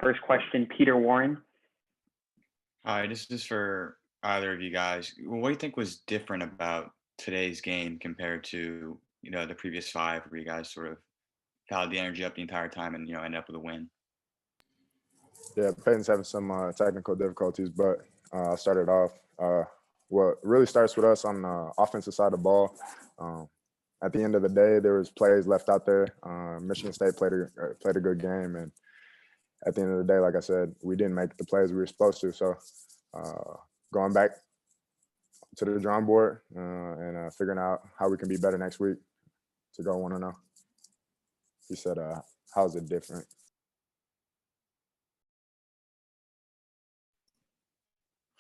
First question, Peter Warren. Hi, this is for either of you guys. What do you think was different about today's game compared to, the previous five where you guys sort of fouled the energy up the entire time and, ended up with a win? Yeah, Peyton's having some technical difficulties, but I'll start it off. What really starts with us on the offensive side of the ball. At the end of the day, there was plays left out there. Michigan State played a good game, and at the end of the day, like I said, we didn't make the plays we were supposed to. So going back to the drawing board and figuring out how we can be better next week to go 1-0. He said, how's it different?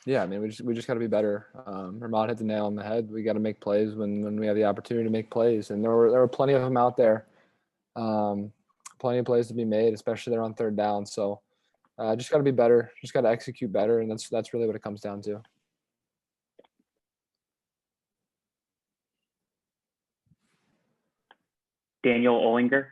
Yeah, I mean, we just got to be better. Hermod hit the nail on the head. We got to make plays when we have the opportunity to make plays, and there were plenty of them out there. Plenty of plays to be made, especially there on third down. So just got to be better. Just got to execute better, and that's really what it comes down to. Daniel Ollinger.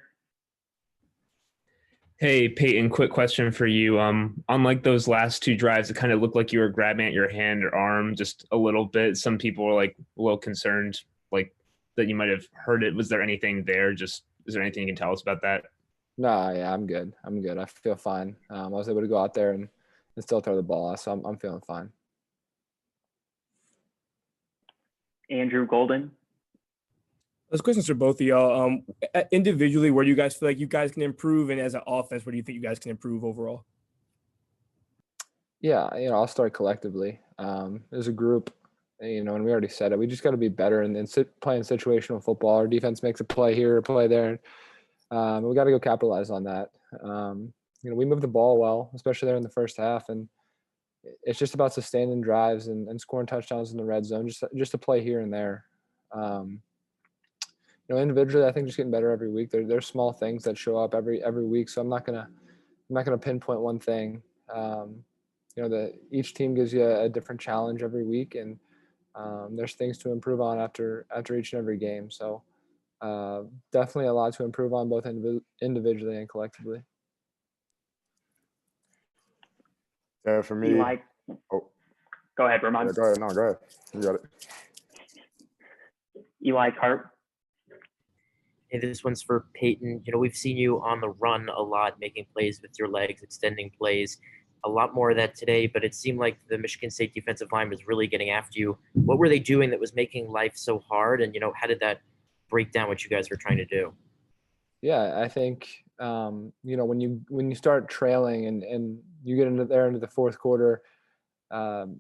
Hey, Peyton, quick question for you. Unlike those last two drives, it kind of looked like you were grabbing at your hand or arm just a little bit. Some people were like a little concerned, like that you might have hurt it. Was there anything there? Is there anything you can tell us about that? Nah, yeah, I'm good. I feel fine. I was able to go out there and still throw the ball, so I'm feeling fine. Andrew Golden. Those questions are both of y'all. Individually, where do you guys feel like you guys can improve, and as an offense, where do you think you guys can improve overall? Yeah, I'll start collectively. As a group, and we already said it, we just got to be better and playing situational football. Our defense makes a play here, a play there. We got to go capitalize on that. We moved the ball well, especially there in the first half, and it's just about sustaining drives and scoring touchdowns in the red zone, just to play here and there. Individually, I think just getting better every week. There's small things that show up every week, so I'm not gonna pinpoint one thing. Each team gives you a different challenge every week, and there's things to improve on after each and every game. So definitely a lot to improve on, both individually and collectively. Yeah, for me. Eli. Oh, go ahead, Ramon. Yeah, go ahead. No, go ahead. You got it. Eli Carp. Hey, this one's for Peyton. We've seen you on the run a lot, making plays with your legs, extending plays. A lot more of that today, but it seemed like the Michigan State defensive line was really getting after you. What were they doing that was making life so hard? And, how did that break down what you guys were trying to do? Yeah, I think, when you start trailing and you get into the fourth quarter,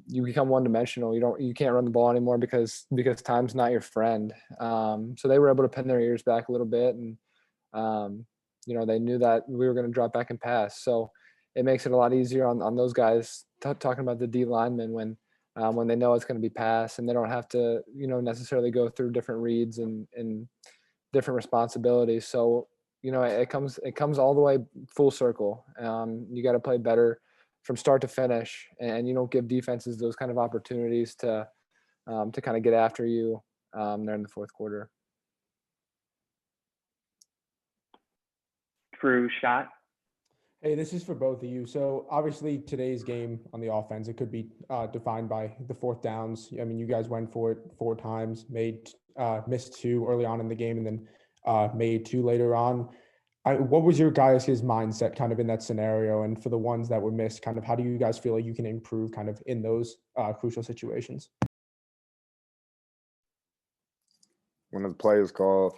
you become one-dimensional. You can't run the ball anymore because time's not your friend. So they were able to pin their ears back a little bit, and they knew that we were going to drop back and pass. So it makes it a lot easier on those guys. Talking about the D linemen when they know it's going to be pass, and they don't have to necessarily go through different reads and different responsibilities. So it comes all the way full circle. You got to play better from start to finish, and you don't give defenses those kind of opportunities to kind of get after you there in the fourth quarter. Drew Schott. Hey, this is for both of you. So obviously today's game on the offense, it could be defined by the fourth downs. I mean, you guys went for it 4 times, missed 2 early on in the game, and then made 2 later on. What was your guys' mindset kind of in that scenario? And for the ones that were missed, kind of how do you guys feel like you can improve kind of in those crucial situations? When the play is called,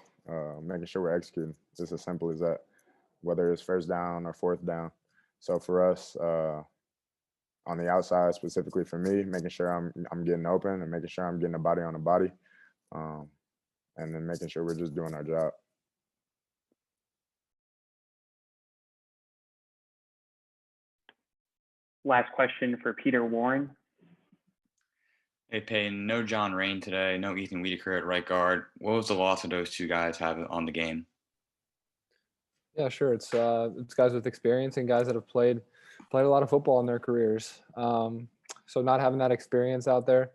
making sure we're executing. Just as simple as that, whether it's first down or fourth down. So for us, on the outside, specifically for me, making sure I'm getting open and making sure I'm getting a body on a body, and then making sure we're just doing our job. Last question for Peter Warren. Hey, Peyton, no John Rain today, no Ethan Wiedeker at right guard. What was the loss of those two guys have on the game? Yeah, sure. It's guys with experience and guys that have played a lot of football in their careers. So not having that experience out there, it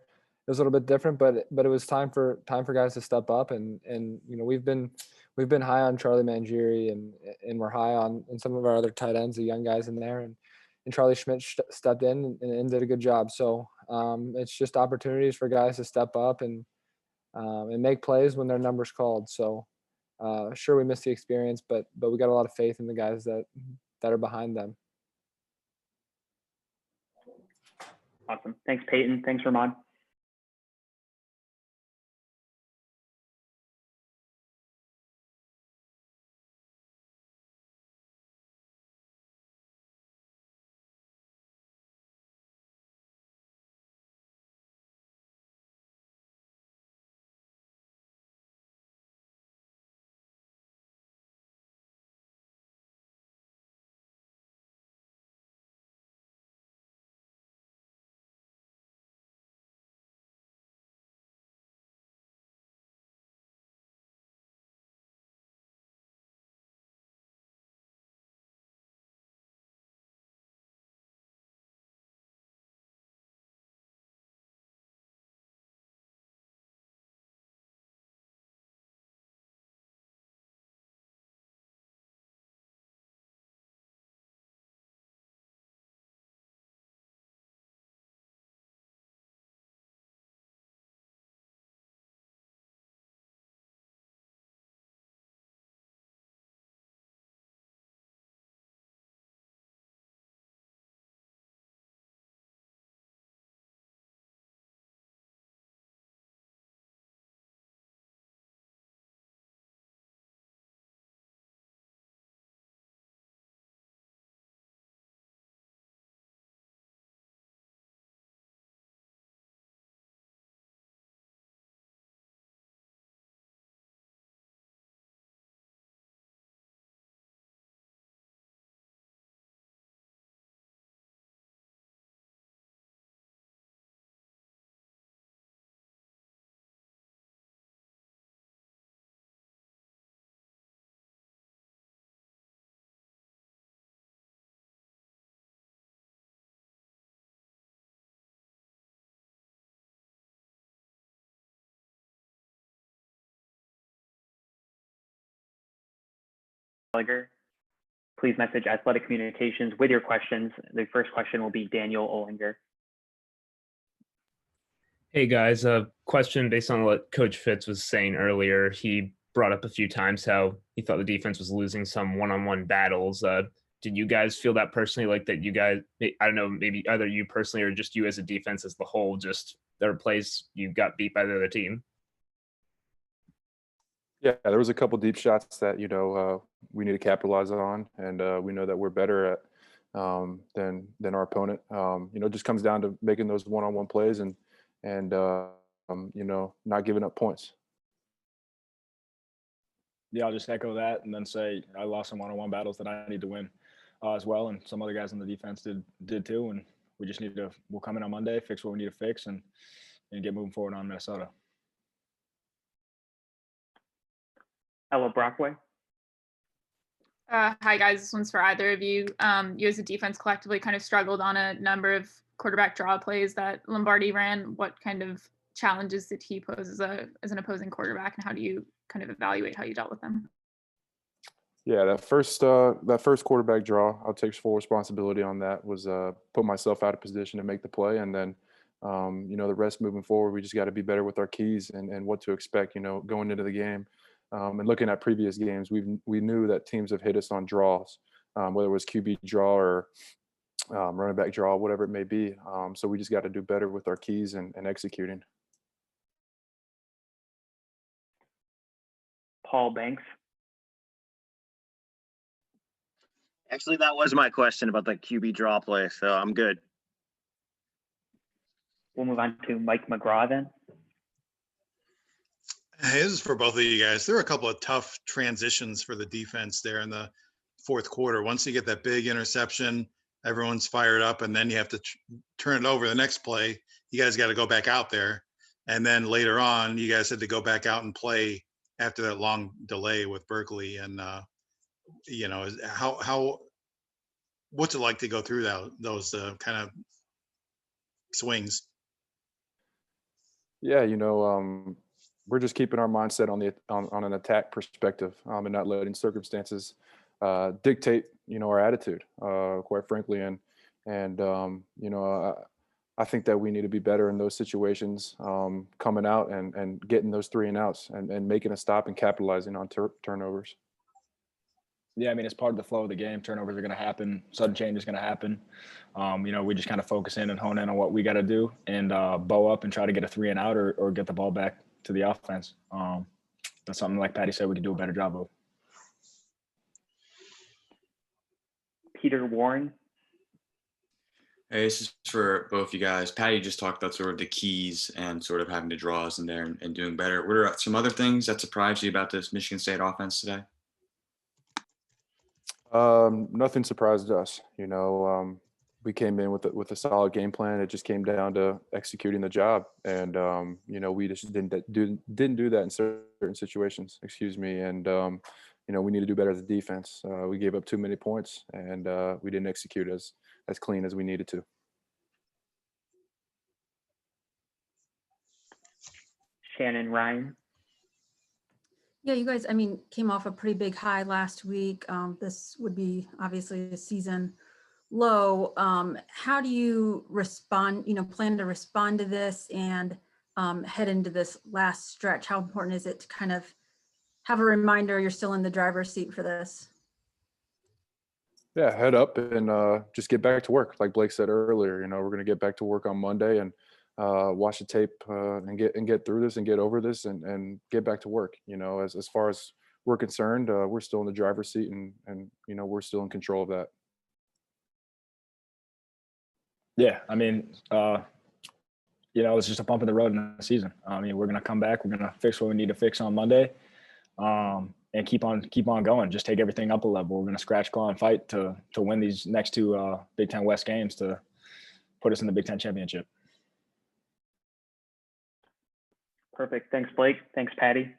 was a little bit different, but it was time for guys to step up, and we've been we've been high on Charlie Mangieri and we're high on some of our other tight ends, the young guys in there, and Charlie Schmidt stepped in and did a good job. So it's just opportunities for guys to step up and make plays when their number's called. So sure, we missed the experience, but we got a lot of faith in the guys that are behind them. Awesome. Thanks, Peyton. Thanks, Ramon. Ollinger. Please message Athletic Communications with your questions. The first question will be Daniel Ollinger. Hey guys, a question based on what Coach Fitz was saying earlier. He brought up a few times how he thought the defense was losing some one-on-one battles. Did you guys feel that personally, like that you guys, I don't know, maybe either you personally or just you as a defense as the whole, just there were plays you got beat by the other team? Yeah, there was a couple deep shots that, we need to capitalize on, and we know that we're better at than our opponent. It just comes down to making those one-on-one plays and not giving up points. Yeah, I'll just echo that and then say I lost some one-on-one battles that I need to win as well, and some other guys on the defense did too. And we just we'll come in on Monday, fix what we need to fix, and get moving forward on Minnesota. Ella Brockway. Hi guys, this one's for either of you. You as a defense collectively kind of struggled on a number of quarterback draw plays that Lombardi ran. What kind of challenges did he pose as an opposing quarterback, and how do you kind of evaluate how you dealt with them? Yeah, that first quarterback draw, I'll take full responsibility on that. Was put myself out of position to make the play, and then the rest moving forward, we just got to be better with our keys and what to expect. Going into the game. And looking at previous games, we knew that teams have hit us on draws, whether it was QB draw or running back draw, whatever it may be. So we just got to do better with our keys and executing. Paul Banks. Actually, that was my question about the QB draw play, so I'm good. We'll move on to Mike Mcgraw then. Hey, this is for both of you guys. There were a couple of tough transitions for the defense there in the fourth quarter. Once you get that big interception, everyone's fired up, and then you have to turn it over the next play. You guys got to go back out there. And then later on, you guys had to go back out and play after that long delay with Berkeley. And, what's it like to go through those kind of swings? Yeah, we're just keeping our mindset on an attack perspective, and not letting circumstances dictate, our attitude, quite frankly. I think that we need to be better in those situations, coming out and getting those 3 and outs and making a stop and capitalizing on turnovers. Yeah, I mean, it's part of the flow of the game. Turnovers are going to happen. Sudden change is going to happen. We just kind of focus in and hone in on what we got to do and bow up and try to get a 3 and out or get the ball back to the offense. That's something, like Patty said, we can do a better job of. Peter Warren. Hey, this is for both you guys. Patty just talked about sort of the keys and sort of having the draws in there and doing better. What are some other things that surprised you about this Michigan State offense today? Nothing surprised us. We came in with a solid game plan. It just came down to executing the job, and we just didn't do that in certain situations. Excuse me, and we need to do better as a defense. We gave up too many points, and we didn't execute as clean as we needed to. Shannon Ryan. Yeah, you guys, I mean, came off a pretty big high last week. This would be obviously a season low. How do you respond, plan to respond to this and head into this last stretch? How important is it to kind of have a reminder you're still in the driver's seat for this? Yeah, head up and just get back to work. Like Blake said earlier, we're going to get back to work on Monday and watch the tape and get through this and get over this and get back to work. As far as we're concerned, we're still in the driver's seat and we're still in control of that. Yeah, I mean, it's just a bump in the road in the season. I mean, we're going to come back. We're going to fix what we need to fix on Monday. And keep on going. Just take everything up a level. We're going to scratch, claw, and fight to win these next 2 Big Ten West games to put us in the Big Ten championship. Perfect. Thanks, Blake. Thanks, Patty.